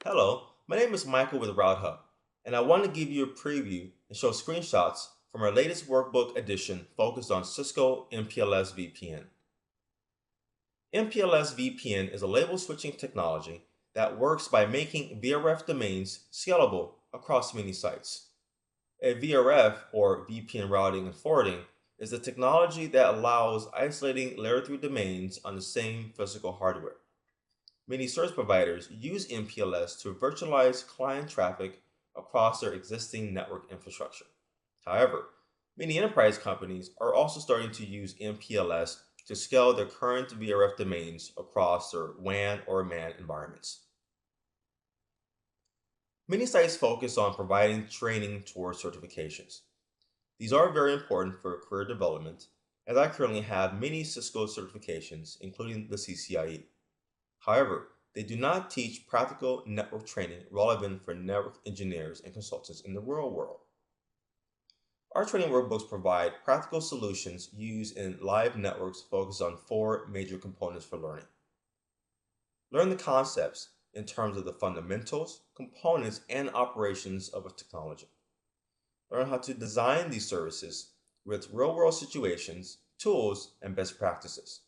Hello, my name is Michael with RouteHub, and I want to give you a preview and show screenshots from our latest workbook edition focused on Cisco MPLS VPN. MPLS VPN is a label switching technology that works by making VRF domains scalable across many sites. A VRF, or VPN Routing and Forwarding, is the technology that allows isolating layer 3 domains on the same physical hardware. Many service providers use MPLS to virtualize client traffic across their existing network infrastructure. However, many enterprise companies are also starting to use MPLS to scale their current VRF domains across their WAN or MAN environments. Many sites focus on providing training towards certifications. These are very important for career development, as I currently have many Cisco certifications, including the CCIE. However, they do not teach practical network training relevant for network engineers and consultants in the real world. Our training workbooks provide practical solutions used in live networks focused on four major components for learning. Learn the concepts in terms of the fundamentals, components, and operations of a technology. Learn how to design these services with real-world situations, tools, and best practices.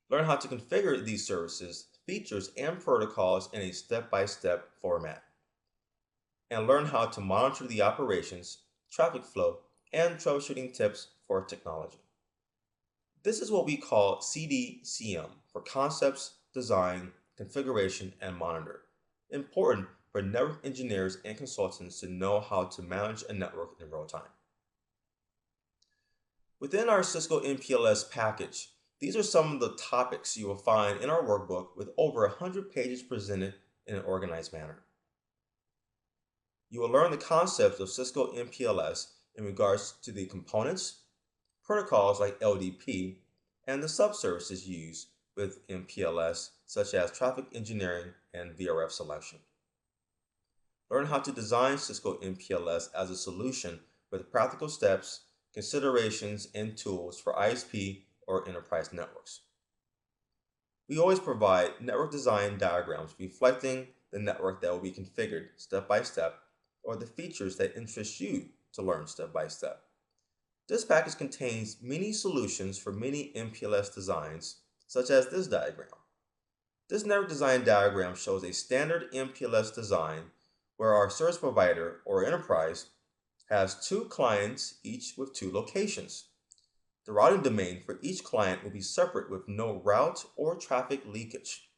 Learn how to configure these services, features, and protocols in a step-by-step format. And learn how to monitor the operations, traffic flow, and troubleshooting tips for technology. This is what we call CDCM for concepts, design, configuration, and monitor. Important for network engineers and consultants to know how to manage a network in real time. Within our Cisco MPLS package, these are some of the topics you will find in our workbook with over 100 pages presented in an organized manner. You will learn the concepts of Cisco MPLS in regards to the components, protocols like LDP, and the subservices used with MPLS, such as traffic engineering and VRF selection. Learn how to design Cisco MPLS as a solution with practical steps, considerations, and tools for ISP or enterprise networks. We always provide network design diagrams reflecting the network that will be configured step by step or the features that interest you to learn step by step. This package contains many solutions for many MPLS designs, such as this diagram. This network design diagram shows a standard MPLS design where our service provider or enterprise has two clients, each with two locations. The routing domain for each client will be separate with no route or traffic leakage.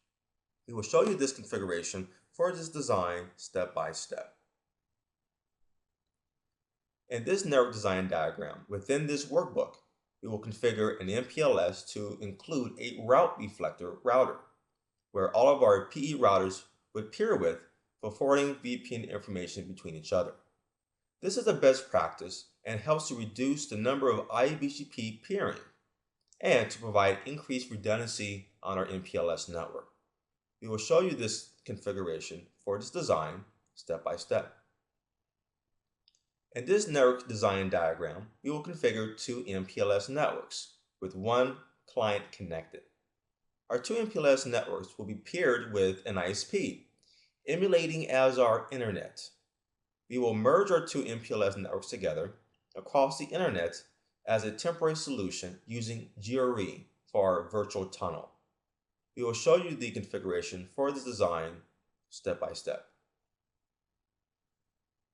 We will show you this configuration for this design step by step. In this network design diagram, within this workbook, we will configure an MPLS to include a route reflector router, where all of our PE routers would peer with for forwarding VPN information between each other. This is a best practice and helps to reduce the number of EIGRP peering and to provide increased redundancy on our MPLS network. We will show you this configuration for this design step by step. In this network design diagram, we will configure two MPLS networks with one client connected. Our two MPLS networks will be paired with an ISP, emulating as our internet. We will merge our two MPLS networks together across the internet as a temporary solution using GRE for our virtual tunnel. We will show you the configuration for this design step by step.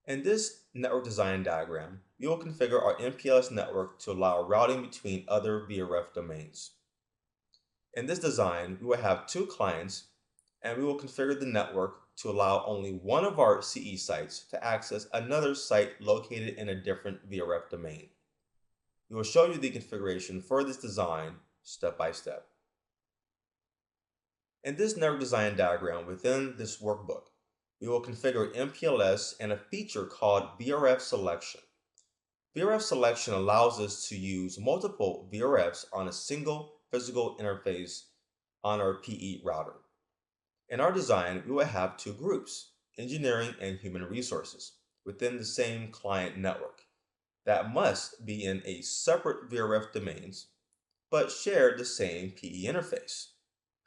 In this network design diagram, we will configure our MPLS network to allow routing between other VRF domains. In this design, we will have two clients, and we will configure the network to allow only one of our CE sites to access another site located in a different VRF domain. We will show you the configuration for this design step by step. In this network design diagram within this workbook, we will configure MPLS and a feature called VRF Selection. VRF Selection allows us to use multiple VRFs on a single physical interface on our PE router. In our design, we will have two groups, engineering and human resources, within the same client network that must be in a separate VRF domains, but share the same PE interface.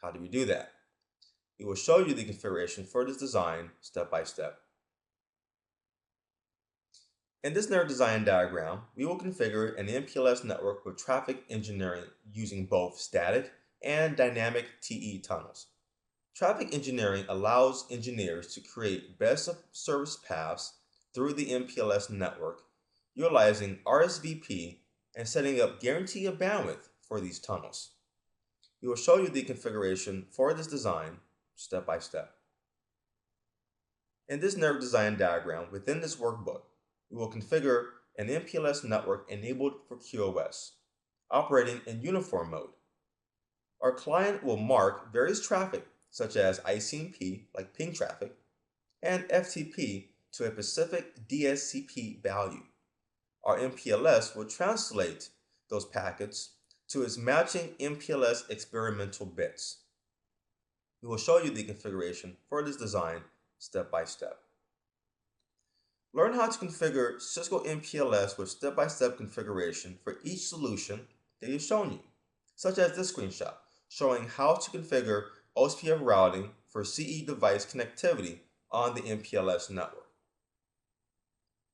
How do we do that? We will show you the configuration for this design step by step. In this network design diagram, we will configure an MPLS network with traffic engineering using both static and dynamic TE tunnels. Traffic engineering allows engineers to create best of service paths through the MPLS network, utilizing RSVP and setting up guarantee of bandwidth for these tunnels. We will show you the configuration for this design step by step. In this network design diagram within this workbook, we will configure an MPLS network enabled for QoS, operating in uniform mode. Our client will mark various traffic such as ICMP, like ping traffic, and FTP to a specific DSCP value. Our MPLS will translate those packets to its matching MPLS experimental bits. We will show you the configuration for this design step by step. Learn how to configure Cisco MPLS with step-by-step configuration for each solution that is shown you, such as this screenshot showing how to configure OSPF routing for CE device connectivity on the MPLS network,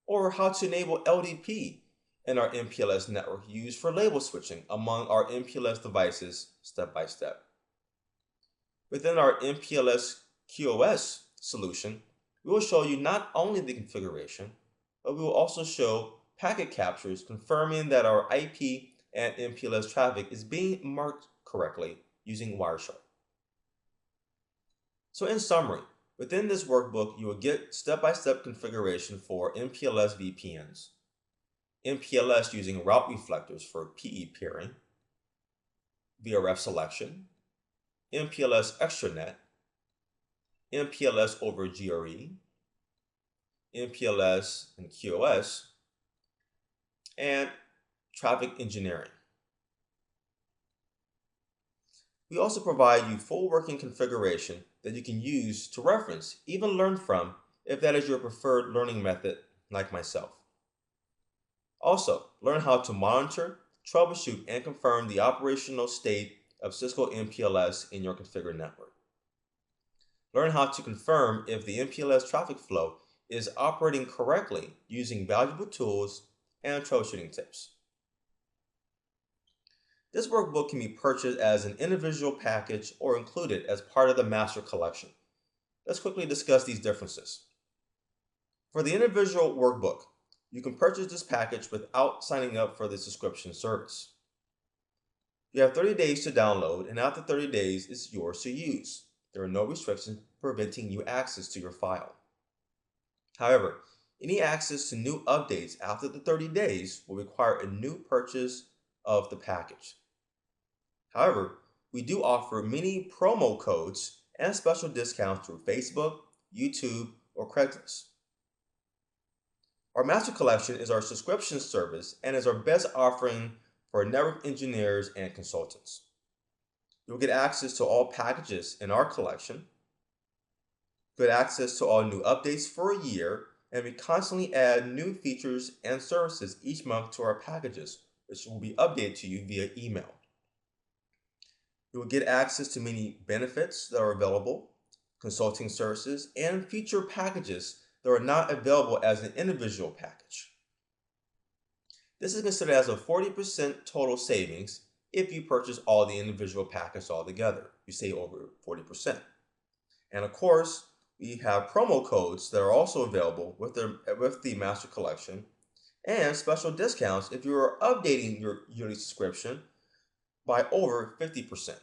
or how to enable LDP in our MPLS network used for label switching among our MPLS devices step by step. Within our MPLS QOS solution, we will show you not only the configuration, but we will also show packet captures confirming that our IP and MPLS traffic is being marked correctly using Wireshark. So in summary, within this workbook, you will get step-by-step configuration for MPLS VPNs, MPLS using Route Reflectors for PE peering, VRF Selection, MPLS Extranet, MPLS over GRE, MPLS and QoS, and traffic engineering. We also provide you full working configuration that you can use to reference, even learn from, if that is your preferred learning method like myself. Also, learn how to monitor, troubleshoot, and confirm the operational state of Cisco MPLS in your configured network. Learn how to confirm if the MPLS traffic flow is operating correctly using valuable tools and troubleshooting tips. This workbook can be purchased as an individual package or included as part of the master collection. Let's quickly discuss these differences. For the individual workbook, you can purchase this package without signing up for the subscription service. You have 30 days to download, and after 30 days, it's yours to use. There are no restrictions preventing you access to your file. However, any access to new updates after the 30 days will require a new purchase of the package. However, we do offer many promo codes and special discounts through Facebook, YouTube, or Craigslist. Our master collection is our subscription service and is our best offering for network engineers and consultants. You'll get access to all packages in our collection, get access to all new updates for a year, and we constantly add new features and services each month to our packages, which will be updated to you via email. You will get access to many benefits that are available, consulting services, and feature packages that are not available as an individual package. This is considered as a 40% total savings if you purchase all the individual packets altogether. You save over 40%. And of course, we have promo codes that are also available with the master collection and special discounts if you are updating your yearly subscription by over 50%.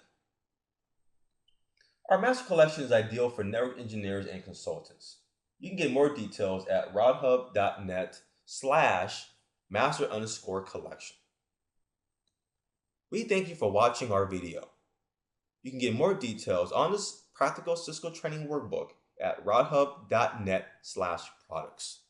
Our master collection is ideal for network engineers and consultants. You can get more details at routhub.net/master_collection. We thank you for watching our video. You can get more details on this practical Cisco training workbook at routhub.net/products.